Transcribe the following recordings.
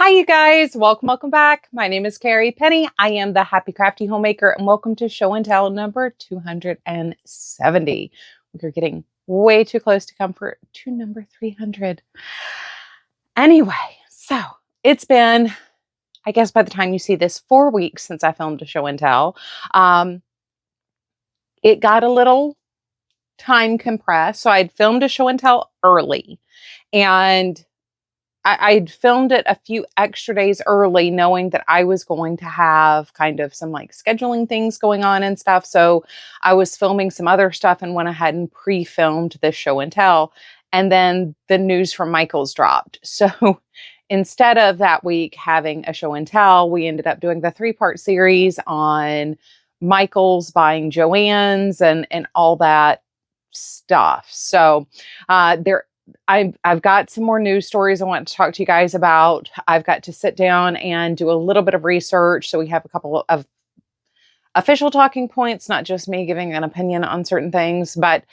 Hi, you guys. Welcome back. My name is Carrie Penny. I am the Happy Crafty Homemaker, and welcome to show and tell number 270. We're getting way too close to comfort to number 300. Anyway, so it's been, I guess by the time you see this, 4 weeks since I filmed a show and tell. It got a little time compressed. So I'd filmed a show and tell early, and I'd filmed it a few extra days early, knowing that I was going to have kind of some like scheduling things going on and stuff. So I was filming some other stuff and went ahead and pre-filmed this show and tell. And then the news from Michael's dropped. So instead of that week having a show and tell, we ended up doing the 3-part series on Michael's buying Joann's and all that stuff. So I've got some more news stories I want to talk to you guys about. I've got to sit down and do a little bit of research. So we have a couple of official talking points, not just me giving an opinion on certain things, but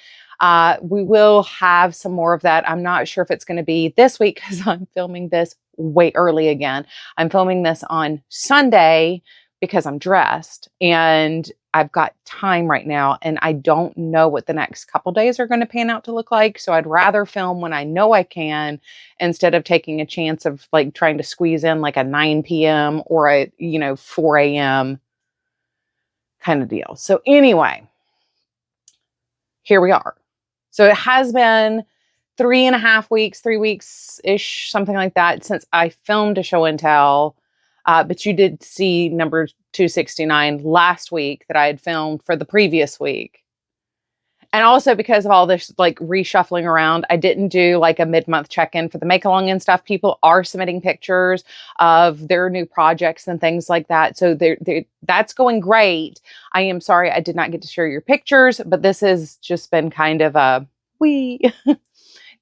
we will have some more of that. I'm not sure if it's going to be this week because I'm filming this way early again. I'm filming this on Sunday because I'm dressed and I've got time right now, and I don't know what the next couple days are going to pan out to look like. So I'd rather film when I know I can instead of taking a chance of like trying to squeeze in like a 9 p.m. or a, 4 a.m. kind of deal. So anyway, here we are. So it has been 3.5 weeks, 3 weeks-ish, something like that, since I filmed a show and tell. But you did see number 269 last week that I had filmed for the previous week. And also because of all this like reshuffling around, I didn't do like a mid-month check-in for the make-along and stuff. People are submitting pictures of their new projects and things like that. So that's going great. I am sorry I did not get to share your pictures, but this has just been kind of a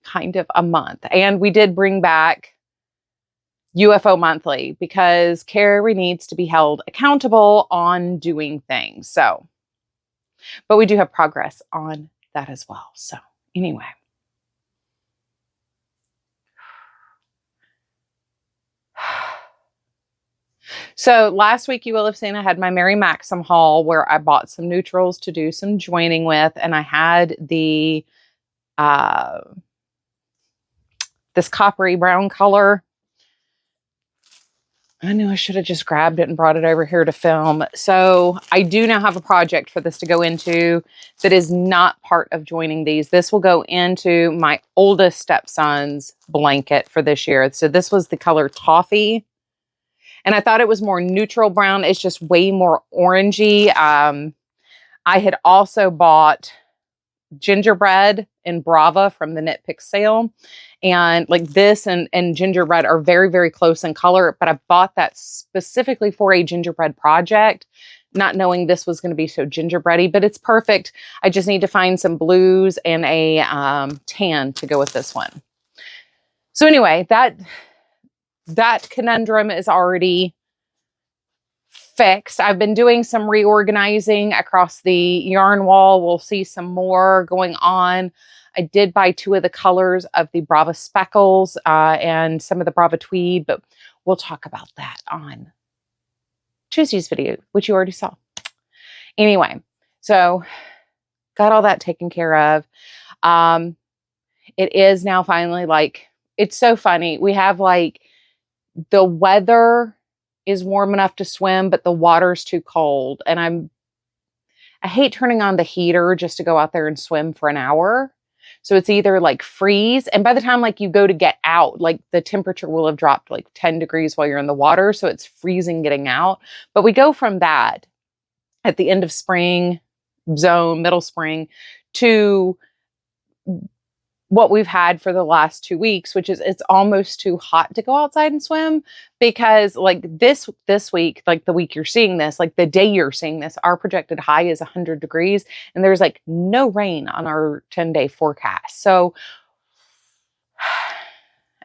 kind of a month. And we did bring back UFO monthly because Carrie needs to be held accountable on doing things. So, but we do have progress on that as well. So anyway. So last week you will have seen I had my Mary Maxim haul where I bought some neutrals to do some joining with. And I had the, this coppery brown color. I knew I should have just grabbed it and brought it over here to film. So I do now have a project for this to go into that is not part of joining these. This will go into my oldest stepson's blanket for this year. So this was the color toffee. And I thought it was more neutral brown. It's just way more orangey. I had also bought gingerbread in Brava from the Knit Pick sale. And like this and gingerbread are very, very close in color, but I bought that specifically for a gingerbread project, not knowing this was going to be so gingerbready, but it's perfect. I just need to find some blues and a tan to go with this one. So anyway, that conundrum is already fixed. I've been doing some reorganizing across the yarn wall. We'll see some more going on. I did buy 2 of the colors of the Brava Speckles and some of the Brava Tweed, but we'll talk about that on Tuesday's video, which you already saw. Anyway, so got all that taken care of. It is now finally like, it's so funny. We have like the weather is warm enough to swim, but the water's too cold. And I hate turning on the heater just to go out there and swim for an hour. So it's either like freeze, and by the time like you go to get out, like the temperature will have dropped like 10 degrees while you're in the water. So it's freezing getting out. But we go from that at the end of spring zone, middle spring, to what we've had for the last 2 weeks, which is it's almost too hot to go outside and swim, because like this week, like the week you're seeing this, like the day you're seeing this, our projected high is 100 degrees and there's like no rain on our 10-day forecast. So,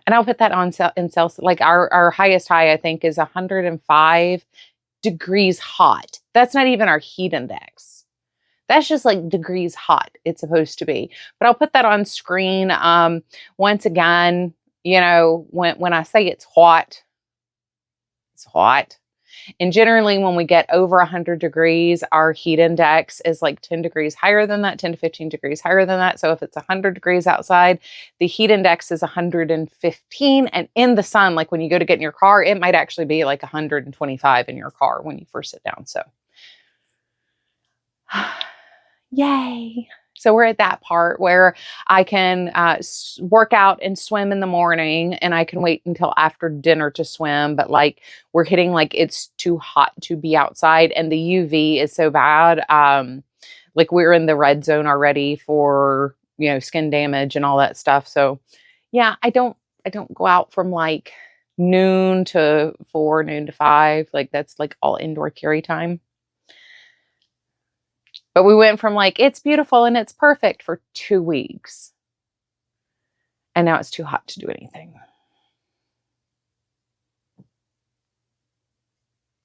and I'll put that on in Celsius, like our highest high, I think, is 105 degrees hot. That's not even our heat index. That's just like degrees hot it's supposed to be. But I'll put that on screen. Once again, when I say it's hot, It's hot. And generally, when we get over 100 degrees, our heat index is like 10 degrees higher than that, 10 to 15 degrees higher than that. So if it's 100 degrees outside, the heat index is 115. And in the sun, like when you go to get in your car, it might actually be like 125 in your car when you first sit down. So, yay. So we're at that part where I can work out and swim in the morning, and I can wait until after dinner to swim. But like we're hitting like it's too hot to be outside, and the UV is so bad. Like we're in the red zone already for, you know, skin damage and all that stuff. So yeah, I don't go out from like noon to 4, noon to 5. Like that's like all indoor carry time. But we went from like, it's beautiful and it's perfect for 2 weeks. And now it's too hot to do anything.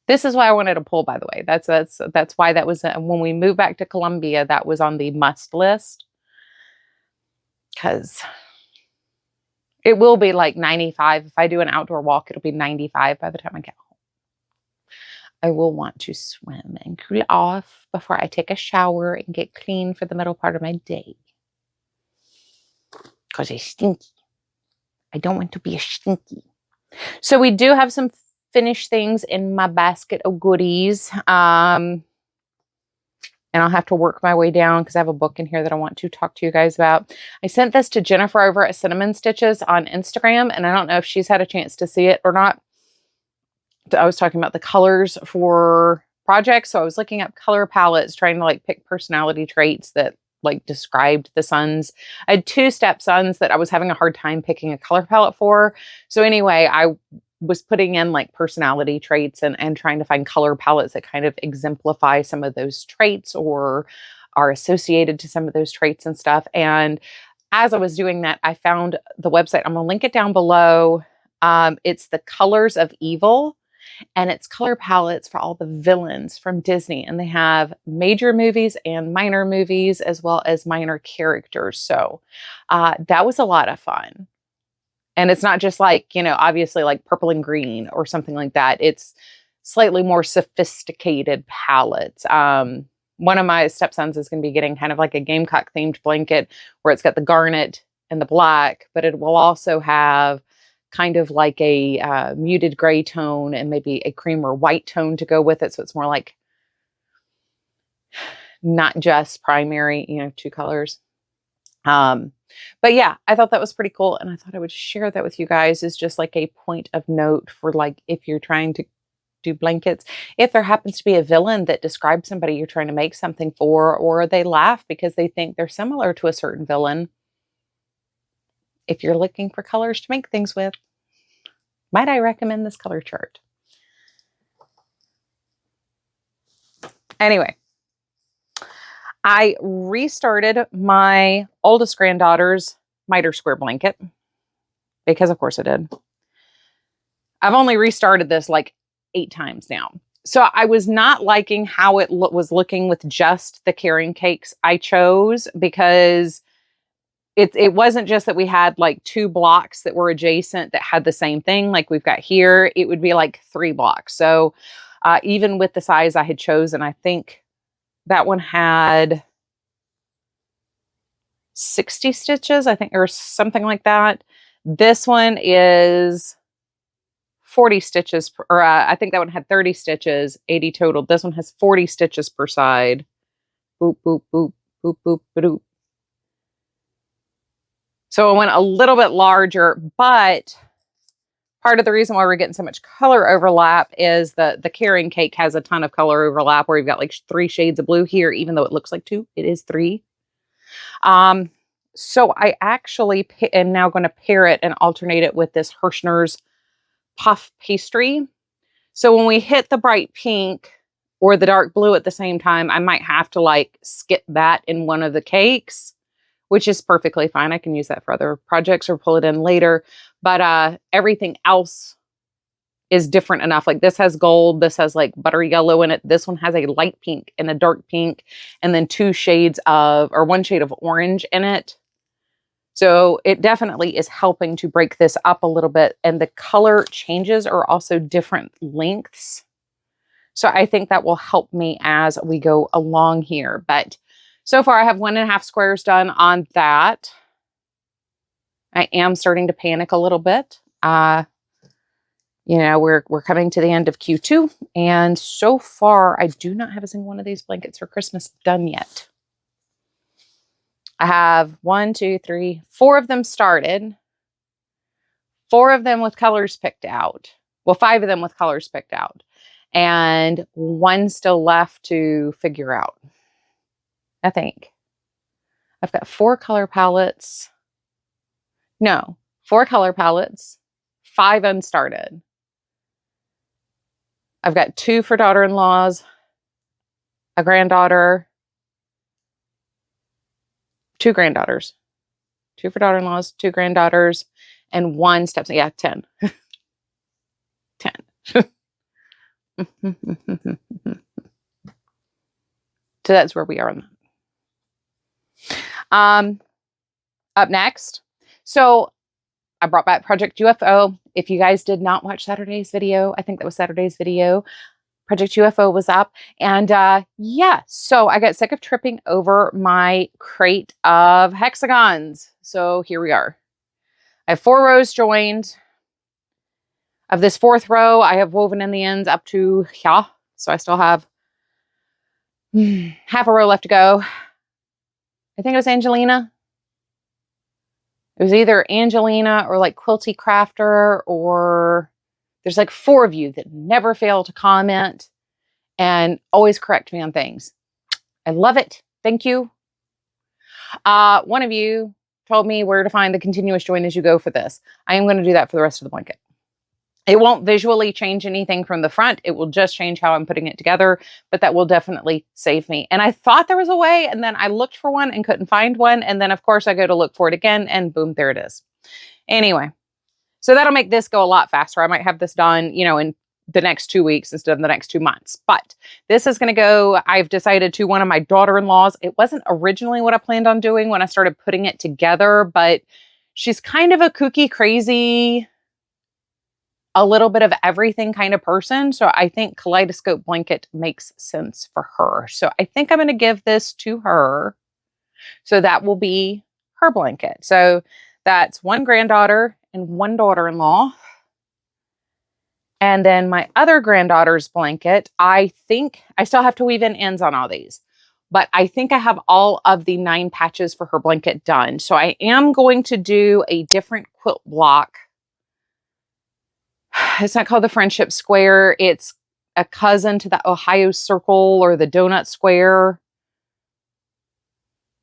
This is why I wanted to pull, by the way. That's why that was, when we moved back to Columbia, that was on the must list. Because it will be like 95. If I do an outdoor walk, it'll be 95 by the time I get home. I will want to swim and cool off before I take a shower and get clean for the middle part of my day. Because I stinky. I don't want to be a stinky. So we do have some finished things in my basket of goodies. And I'll have to work my way down because I have a book in here that I want to talk to you guys about. I sent this to Jennifer over at Cinnamon Stitches on Instagram, and I don't know if she's had a chance to see it or not. I was talking about the colors for projects. So I was looking up color palettes, trying to like pick personality traits that like described the sons. I had 2 stepsons that I was having a hard time picking a color palette for. So anyway, I was putting in like personality traits and trying to find color palettes that kind of exemplify some of those traits or are associated to some of those traits and stuff. And as I was doing that, I found the website. I'm going to link it down below. It's the Colors of Evil. And it's color palettes for all the villains from Disney. And they have major movies and minor movies, as well as minor characters. So that was a lot of fun. And it's not just like, you know, obviously like purple and green or something like that. It's slightly more sophisticated palettes. One of my stepsons is going to be getting kind of like a Gamecock themed blanket where it's got the garnet and the black, but it will also have kind of like a muted gray tone and maybe a cream or white tone to go with it. So it's more like not just primary, you know, 2 colors. But yeah, I thought that was pretty cool. And I thought I would share that with you guys as just like a point of note for like, if you're trying to do blankets, if there happens to be a villain that describes somebody you're trying to make something for, or they laugh because they think they're similar to a certain villain. If you're looking for colors to make things with, might I recommend this color chart? Anyway, I restarted my oldest granddaughter's miter square blanket because of course I did. I've only restarted this like 8 times now. So I was not liking how it was looking with just the carrying cakes I chose, because it wasn't just that we had like 2 blocks that were adjacent that had the same thing like we've got here. It would be like 3 blocks. So even with the size I had chosen, I think that one had 60 stitches, I think, or something like that. This one is 40 stitches, or I think that one had 30 stitches, 80 total. This one has 40 stitches per side. Boop, boop, boop, boop, boop, boop. So it went a little bit larger, but part of the reason why we're getting so much color overlap is the carrying cake has a ton of color overlap where you've got like 3 shades of blue here, even though it looks like 2, it is 3. So I actually am now going to pair it and alternate it with this Hirschner's puff pastry. So when we hit the bright pink or the dark blue at the same time, I might have to like skip that in one of the cakes, which is perfectly fine. I can use that for other projects or pull it in later. But everything else is different enough. Like this has gold, this has like buttery yellow in it. This one has a light pink and a dark pink, and then 2 shades of, or 1 shade of orange in it. So it definitely is helping to break this up a little bit. And the color changes are also different lengths. So I think that will help me as we go along here. But so far I have 1.5 squares done on that. I am starting to panic a little bit. You know, we're coming to the end of Q2. And so far I do not have a single one of these blankets for Christmas done yet. I have 1, 2, 3, 4 of them started. 4 of them with colors picked out. Well, 5 of them with colors picked out. And 1 still left to figure out. I think. I've got 4 color palettes. No, 4 color palettes. 5 unstarted. I've got 2 for daughter-in-laws. A granddaughter. 2 granddaughters. 2 for daughter-in-laws, 2 granddaughters, and 1 stepson. Yeah, 10. 10. So that's where we are on that. Up next. So I brought back Project UFO. If you guys did not watch Saturday's video, I think that was Saturday's video, Project UFO was up. And yeah, so I got sick of tripping over my crate of hexagons. So here we are. I have 4 rows joined. Of this 4th row, I have woven in the ends up to here. So I still have half a row left to go. I think it was Angelina. It was either Angelina or like Quilty Crafter, or there's like 4 of you that never fail to comment and always correct me on things. I love it. Thank you. One of you told me where to find the continuous join as you go for this. I am going to do that for the rest of the blanket. It won't visually change anything from the front. It will just change how I'm putting it together, but that will definitely save me. And I thought there was a way, and then I looked for one and couldn't find one. And then of course I go to look for it again, and boom, there it is. Anyway, so that'll make this go a lot faster. I might have this done, you know, in the next 2 weeks instead of the next 2 months. But this is going to go, I've decided, to one of my daughter-in-laws. It wasn't originally what I planned on doing when I started putting it together, but she's kind of a kooky, crazy, a little bit of everything kind of person. So I think kaleidoscope blanket makes sense for her. So I think I'm going to give this to her. So that will be her blanket. So that's 1 granddaughter and 1 daughter-in-law. And then my other granddaughter's blanket, I think I still have to weave in ends on all these, but I think I have all of the 9 patches for her blanket done. So I am going to do a different quilt block. It's not called the Friendship Square. It's a cousin to the Ohio Circle or the Donut Square.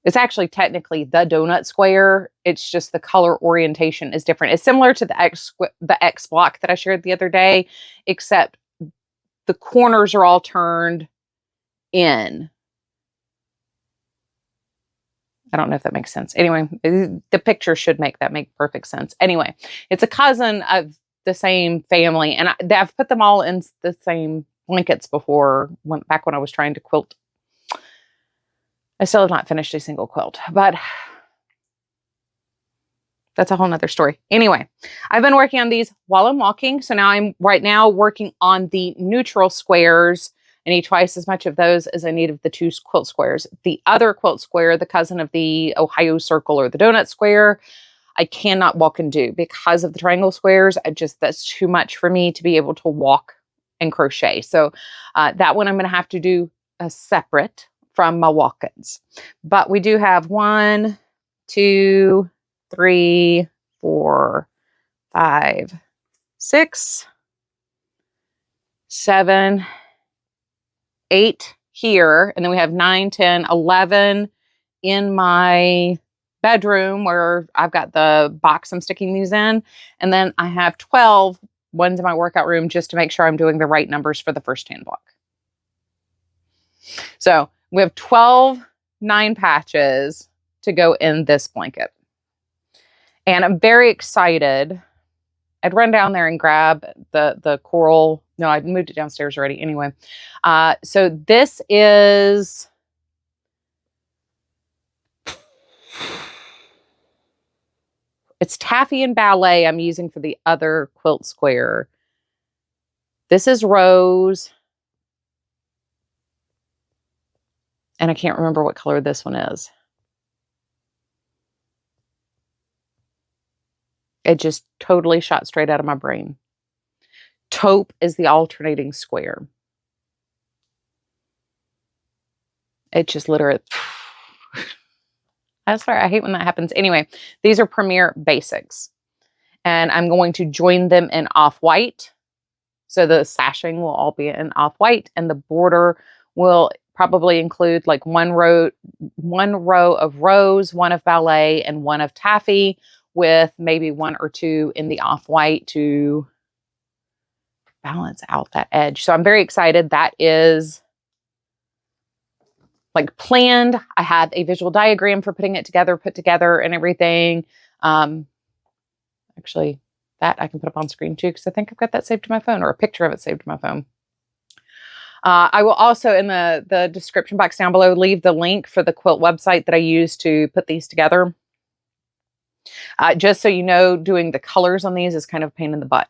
It's actually technically the Donut Square. It's just the color orientation is different. It's similar to the X block that I shared the other day, except the corners are all turned in. I don't know if that makes sense. Anyway, the picture should make perfect sense. Anyway, it's a cousin of the same family, and I've put them all in the same blankets before, back when I was trying to quilt. I still have not finished a single quilt, but that's a whole nother story. Anyway, I've been working on these while I'm walking. So now I'm right now working on the neutral squares. I need twice as much of those as I need of the 2 quilt squares. The other quilt square, the cousin of the Ohio Circle or the Donut Square, I cannot walk and do because of the triangle squares. That's too much for me to be able to walk and crochet. So that one I'm going to have to do a separate from my walk-ins. But we do have 1, 2, 3, 4, 5, 6, 7, 8 here. And then we have 9, 10, 11 in my bedroom where I've got the box I'm sticking these in. And then I have 12 ones in my workout room just to make sure I'm doing the right numbers for the first hand block. So we have 12 9 patches to go in this blanket. And I'm very excited. I'd run down there and grab the coral. No, I moved it downstairs already. Anyway, so this is It's taffy and ballet I'm using for the other quilt square. This is rose. And I can't remember what color this one is. It just totally shot straight out of my brain. Taupe is the alternating square. It just literally... I'm sorry, I hate when that happens. Anyway, these are Premier Basics. And I'm going to join them in off-white. So the sashing will all be in off-white. And the border will probably include like one row of rose, one of ballet, and one of taffy, with maybe one or two in the off-white to balance out that edge. So I'm very excited. That is like planned. I have a visual diagram for putting it together, put together and everything. Actually, that I can put up on screen too, because I think I've got that saved to my phone, or a picture of it saved to my phone. I will also, in the description box down below, leave the link for the quilt website that I use to put these together. Just so you know, doing the colors on these is kind of a pain in the butt.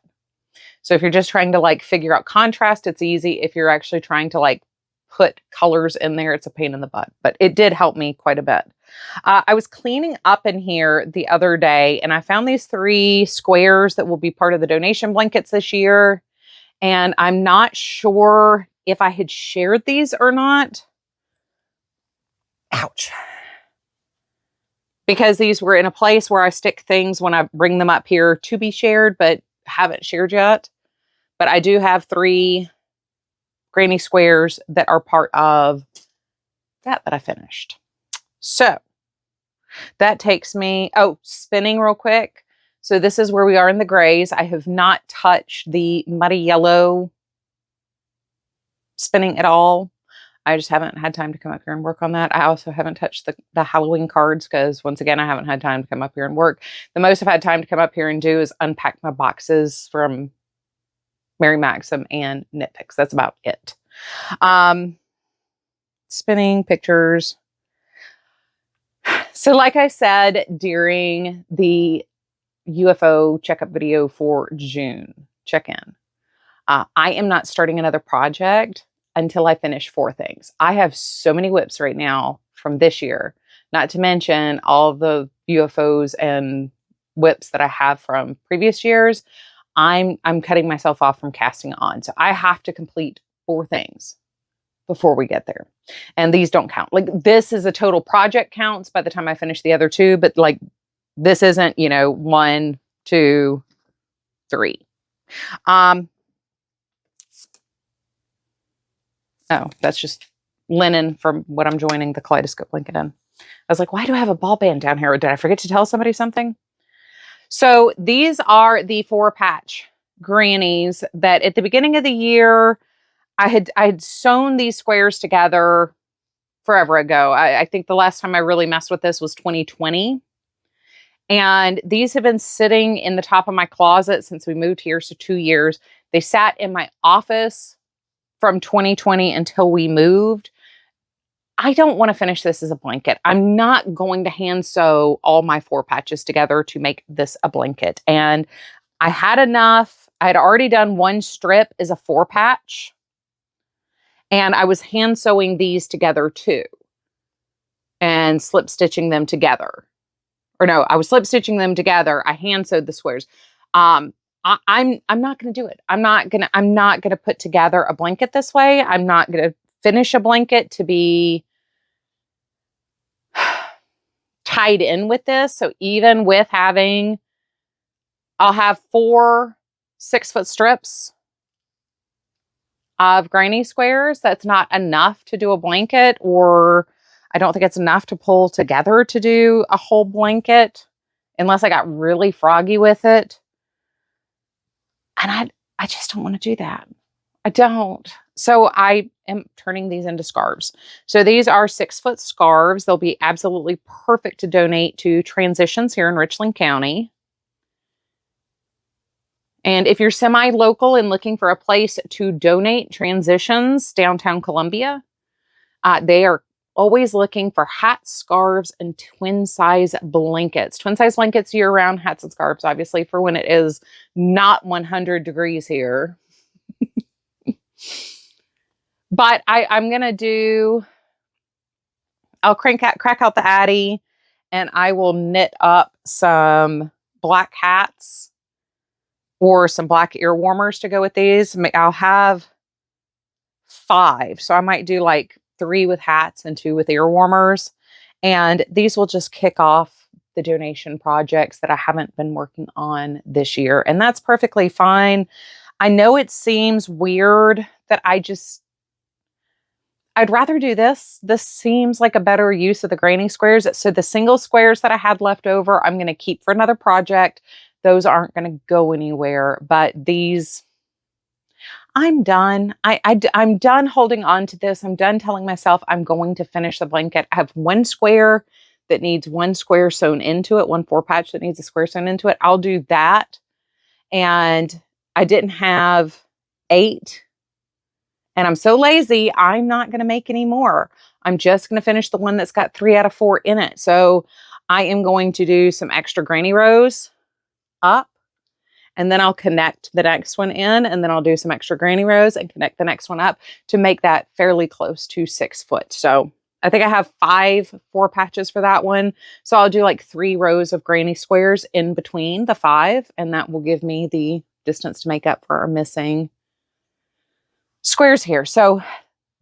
So if you're just trying to like figure out contrast, it's easy. If you're actually trying to like put colors in there, it's a pain in the butt. But it did help me quite a bit. I was cleaning up in here the other day, and I found these 3 squares that will be part of the donation blankets this year. And I'm not sure if I had shared these or not. Ouch. Because these were in a place where I stick things when I bring them up here to be shared, but haven't shared yet. But I do have 3 granny squares that are part of that I finished. So that takes me, spinning real quick. So this is where we are in the grays. I have not touched the muddy yellow spinning at all. I just haven't had time to come up here and work on that. I also haven't touched the Halloween cards because, once again, I haven't had time to come up here and work. The most I've had time to come up here and do is unpack my boxes from Mary Maxim and Knit Picks. That's about it. Spinning pictures. So like I said during the UFO checkup video for June check-in, I am not starting another project until I finish 4 things. I have so many WIPs right now from this year, not to mention all the UFOs and WIPs that I have from previous years. I'm cutting myself off from casting on. So I have to complete 4 things before we get there. And these don't count. Like, this is a total project counts by the time I finish the other 2, but like, this isn't, 1, 2, 3. Oh, that's just linen from what I'm joining the kaleidoscope blanket in. I was like, why do I have a ball band down here? Did I forget to tell somebody something? So these are the 4 patch grannies that at the beginning of the year, I had sewn these squares together forever ago. I think the last time I really messed with this was 2020. And these have been sitting in the top of my closet since we moved here, so 2 years. They sat in my office from 2020 until we moved. I don't want to finish this as a blanket. I'm not going to hand sew all my 4 patches together to make this a blanket. And I had enough. I had already done 1 strip as a 4 patch. And I was hand sewing these together too. And slip stitching them together. Or no, I was slip stitching them together. I hand sewed the squares. I'm not going to do it. I'm not going to put together a blanket this way. I'm not going to finish a blanket to be tied in with this. So even with I'll have 4 6-foot strips of granny squares. That's not enough to do a blanket, or I don't think it's enough to pull together to do a whole blanket unless I got really froggy with it. And I just don't want to do that. I don't. So I am turning these into scarves. So these are 6-foot scarves. They'll be absolutely perfect to donate to Transitions here in Richland County. And if you're semi-local and looking for a place to donate, Transitions, downtown Columbia, they are always looking for hats, scarves, and twin size blankets. Twin size blankets year round, hats and scarves, obviously, for when it is not 100 degrees here. But I'm going to I'll crack out the Addy, and I will knit up some black hats or some black ear warmers to go with these. I'll have 5. So I might do like 3 with hats and 2 with ear warmers. And these will just kick off the donation projects that I haven't been working on this year. And that's perfectly fine. I know it seems weird that I'd rather do this. This seems like a better use of the granny squares. So the single squares that I had left over, I'm going to keep for another project. Those aren't going to go anywhere. But these, I'm done. I'm done holding on to this. I'm done telling myself I'm going to finish the blanket. I have 1 square that needs 1 square sewn into it, 1 4-patch that needs a square sewn into it. I'll do that. And I didn't have 8. And I'm so lazy, I'm not going to make any more. I'm just going to finish the one that's got 3 out of 4 in it. So I am going to do some extra granny rows up, and then I'll connect the next one in, and then I'll do some extra granny rows and connect the next one up to make that fairly close to 6 foot. So I think I have 5 4-patches for that one. So I'll do like 3 rows of granny squares in between the 5, and that will give me the distance to make up for our missing squares here. So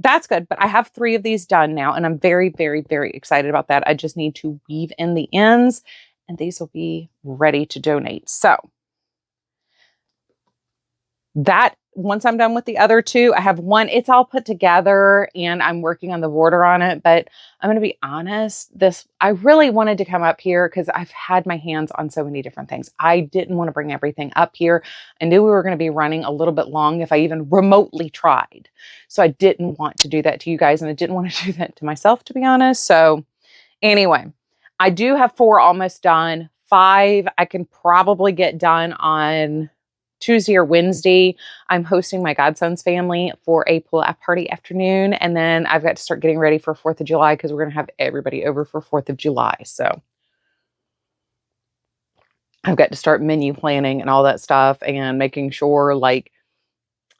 that's good. But I have 3 of these done now, and I'm very, very, very excited about that. I just need to weave in the ends, and these will be ready to donate. So that, once I'm done with the other 2, I have 1, it's all put together and I'm working on the border on it. But I'm going to be honest, I really wanted to come up here because I've had my hands on so many different things. I didn't want to bring everything up here. I knew we were going to be running a little bit long if I even remotely tried. So I didn't want to do that to you guys, and I didn't want to do that to myself, to be honest. So anyway, I do have 4 almost done. 5 I can probably get done on Tuesday or Wednesday. I'm hosting my godson's family for a pull-out party afternoon. And then I've got to start getting ready for 4th of July because we're going to have everybody over for 4th of July. So I've got to start menu planning and all that stuff and making sure like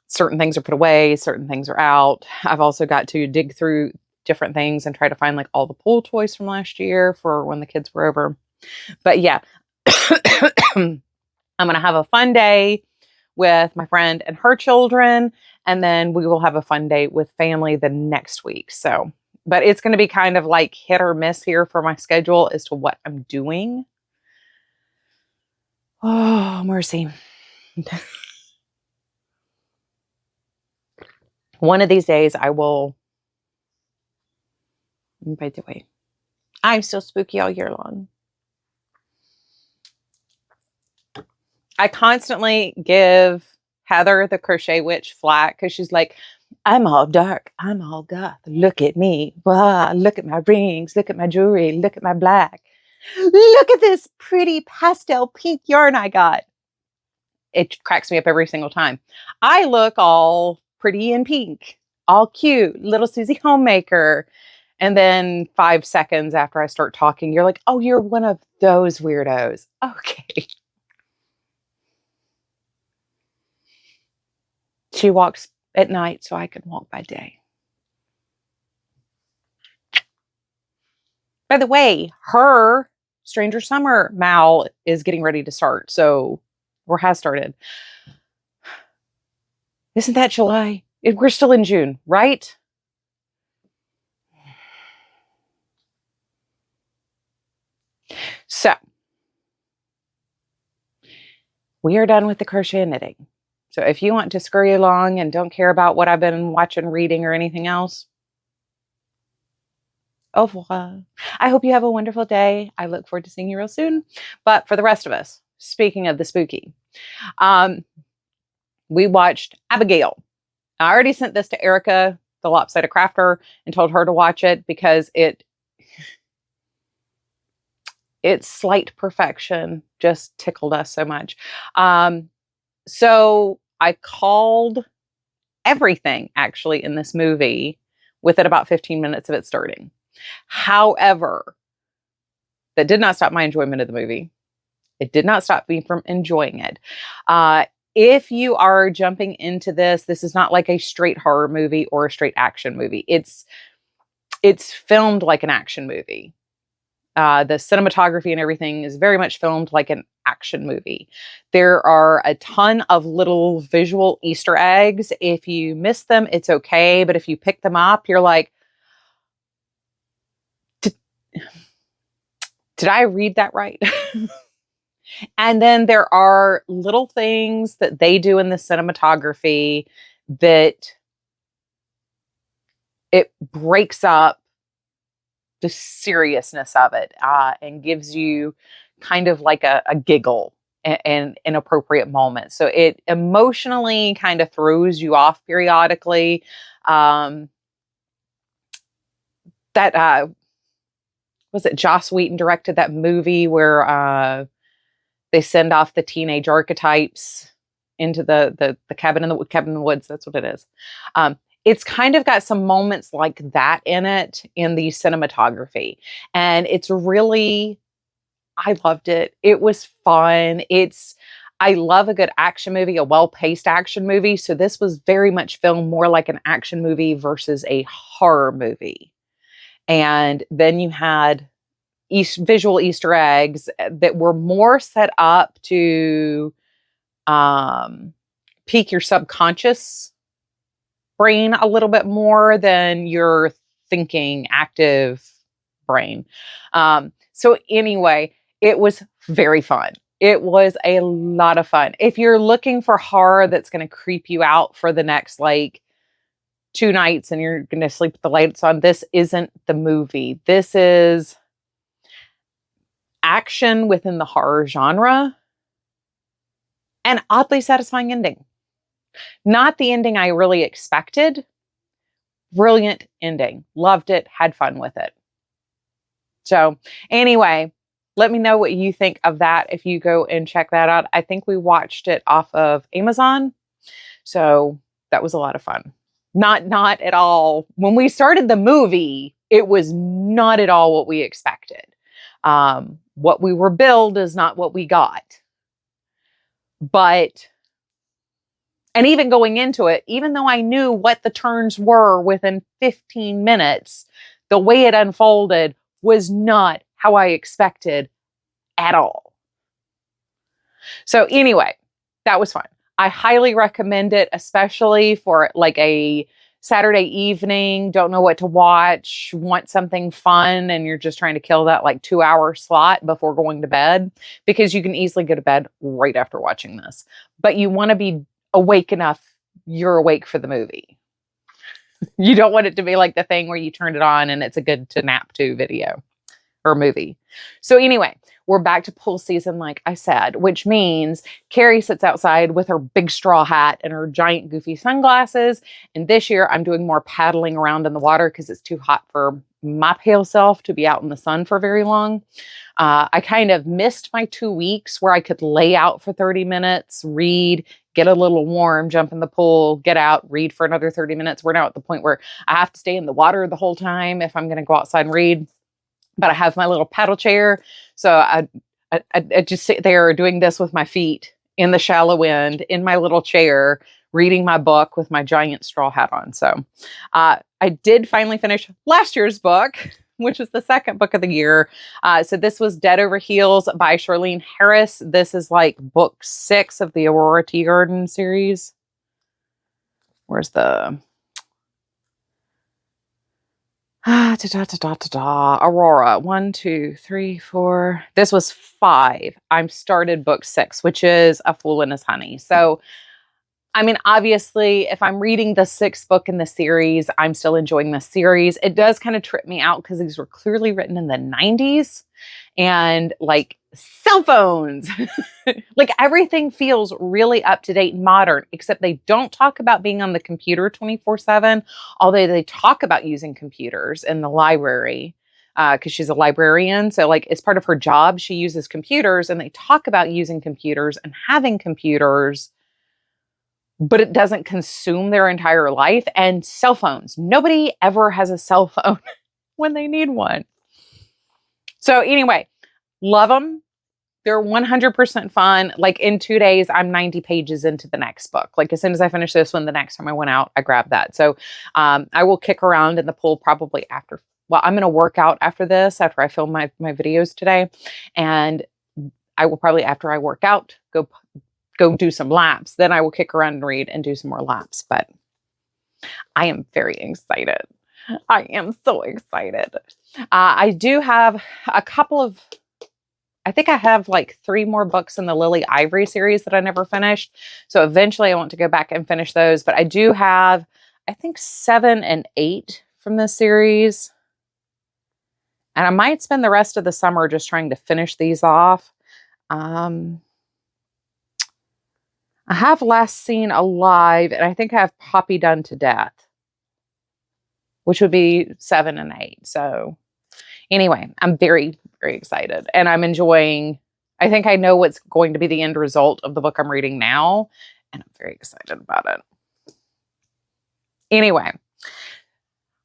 certain things are put away, certain things are out. I've also got to dig through different things and try to find like all the pool toys from last year for when the kids were over. But yeah, I'm going to have a fun day with my friend and her children, and then we will have a fun day with family the next week. So, but it's going to be kind of like hit or miss here for my schedule as to what I'm doing. Oh, mercy. One of these days I will, by the way, I'm still spooky all year long. I constantly give Heather, the crochet witch, flack because she's like, I'm all dark. I'm all goth. Look at me. Wow, look at my rings. Look at my jewelry. Look at my black. Look at this pretty pastel pink yarn I got. It cracks me up every single time. I look all pretty and pink, all cute, little Susie homemaker. And then 5 seconds after I start talking, you're like, oh, you're one of those weirdos. Okay. She walks at night so I can walk by day. By the way, her Stranger Summer Mal is getting ready to start. So, or has started. Isn't that July? We're still in June, right? So, we are done with the crochet and knitting. So if you want to scurry along and don't care about what I've been watching, reading, or anything else, au revoir. I hope you have a wonderful day. I look forward to seeing you real soon. But for the rest of us, speaking of the spooky, we watched Abigail. I already sent this to Erica, the Lopsided Crafter, and told her to watch it because its slight perfection just tickled us so much. So I called everything actually in this movie within about 15 minutes of it starting. However, that did not stop my enjoyment of the movie. It did not stop me from enjoying it. If you are jumping into this, this is not like a straight horror movie or a straight action movie. It's filmed like an action movie. The cinematography and everything is very much filmed like an action movie. There are a ton of little visual Easter eggs. If you miss them, it's okay. But if you pick them up, you're like, did I read that right? And then there are little things that they do in the cinematography that it breaks up the seriousness of it and gives you kind of like a giggle and inappropriate moments. So it emotionally kind of throws you off periodically. That was it Joss Whedon directed that movie where they send off the teenage archetypes into the cabin in the woods. That's what it is. It's kind of got some moments like that in it in the cinematography. And it's really, I loved it. It was fun. I love a good action movie, a well-paced action movie. So this was very much filmed more like an action movie versus a horror movie. And then you had visual Easter eggs that were more set up to pique your subconscious brain a little bit more than your thinking active brain. So anyway, it was very fun. It was a lot of fun. If you're looking for horror that's going to creep you out for the next like 2 nights and you're going to sleep with the lights on, this isn't the movie. This is action within the horror genre and oddly satisfying ending. Not the ending I really expected. Brilliant ending. Loved it. Had fun with it. So anyway, let me know what you think of that if you go and check that out. I think we watched it off of Amazon. So that was a lot of fun. Not at all. When we started the movie, it was not at all what we expected. What we were billed is not what we got. But, and even going into it, even though I knew what the turns were within 15 minutes, the way it unfolded was not how I expected at all. So anyway, that was fun. I highly recommend it, especially for like a Saturday evening, don't know what to watch, want something fun, and you're just trying to kill that like 2-hour slot before going to bed, because you can easily go to bed right after watching this. But you want to be awake enough, you're awake for the movie. You don't want it to be like the thing where you turn it on and it's a good to nap to video or movie. So anyway, we're back to pool season, like I said, which means Carrie sits outside with her big straw hat and her giant goofy sunglasses. And this year I'm doing more paddling around in the water because it's too hot for my pale self to be out in the sun for very long. I kind of missed my 2 weeks where I could lay out for 30 minutes, read, get a little warm, jump in the pool, get out, read for another 30 minutes. We're now at the point where I have to stay in the water the whole time if I'm going to go outside and read. But I have my little paddle chair. So I just sit there doing this with my feet in the shallow end, in my little chair, reading my book with my giant straw hat on. So I did finally finish last year's book, which is the second book of the year. So this was Dead Over Heels by Charlene Harris. This is like book 6 of the Aurora Tea Garden series. Where's the... Aurora, 1, 2, 3, 4. This was 5. I started book 6, which is A Fool and His Honey. So, I mean, obviously, if I'm reading the 6th book in the series, I'm still enjoying the series. It does kind of trip me out because these were clearly written in the 90s and like cell phones. Like everything feels really up to date and modern, except they don't talk about being on the computer 24/7, although they talk about using computers in the library because she's a librarian. So like as part of her job, she uses computers, and they talk about using computers and having computers, but it doesn't consume their entire life. And cell phones. Nobody ever has a cell phone when they need one. So anyway, love them. They're 100% fun. Like in 2 days, I'm 90 pages into the next book. Like as soon as I finish this one, the next time I went out, I grabbed that. So I will kick around in the pool probably after. Well, I'm going to work out after this, after I film my videos today. And I will probably, after I work out, go do some laps. Then I will kick around and read and do some more laps. But I am very excited. I am so excited. I do have a couple of, I think I have like 3 more books in the Lily Ivory series that I never finished. So eventually I want to go back and finish those. But I do have, I think 7 and 8 from this series. And I might spend the rest of the summer just trying to finish these off. I have Last Seen Alive, and I think I have Poppy Done to Death, which would be 7 and 8. So anyway, I'm very, very excited, and I'm enjoying, I think I know what's going to be the end result of the book I'm reading now, and I'm very excited about it. Anyway,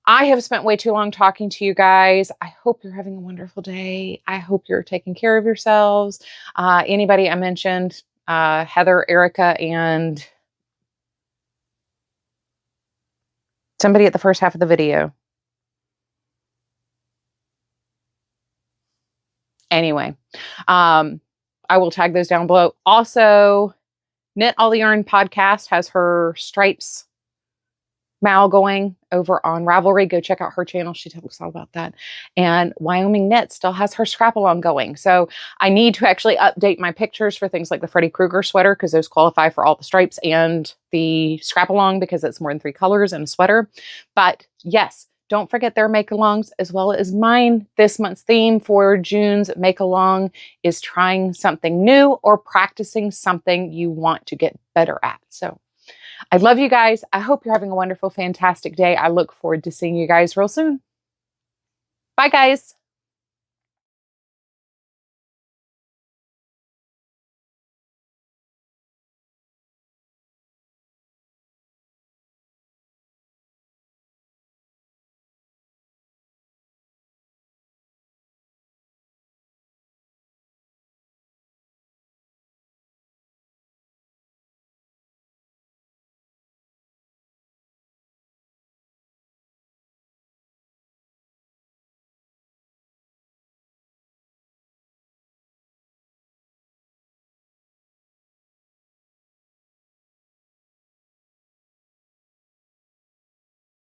I have spent way too long talking to you guys. I hope you're having a wonderful day. I hope you're taking care of yourselves. Anybody I mentioned, Heather, Erica, and somebody at the first half of the video. Anyway, I will tag those down below. Also, Knit All the Yarn podcast has her stripes Mal going over on Ravelry. Go check out her channel. She talks all about that. And Wyoming Knit still has her scrap along going. So I need to actually update my pictures for things like the Freddy Krueger sweater, because those qualify for all the stripes, and the scrap along because it's more than 3 colors in a sweater. But yes, don't forget their make-alongs, as well as mine. This month's theme for June's make-along is trying something new or practicing something you want to get better at. So I love you guys. I hope you're having a wonderful, fantastic day. I look forward to seeing you guys real soon. Bye, guys.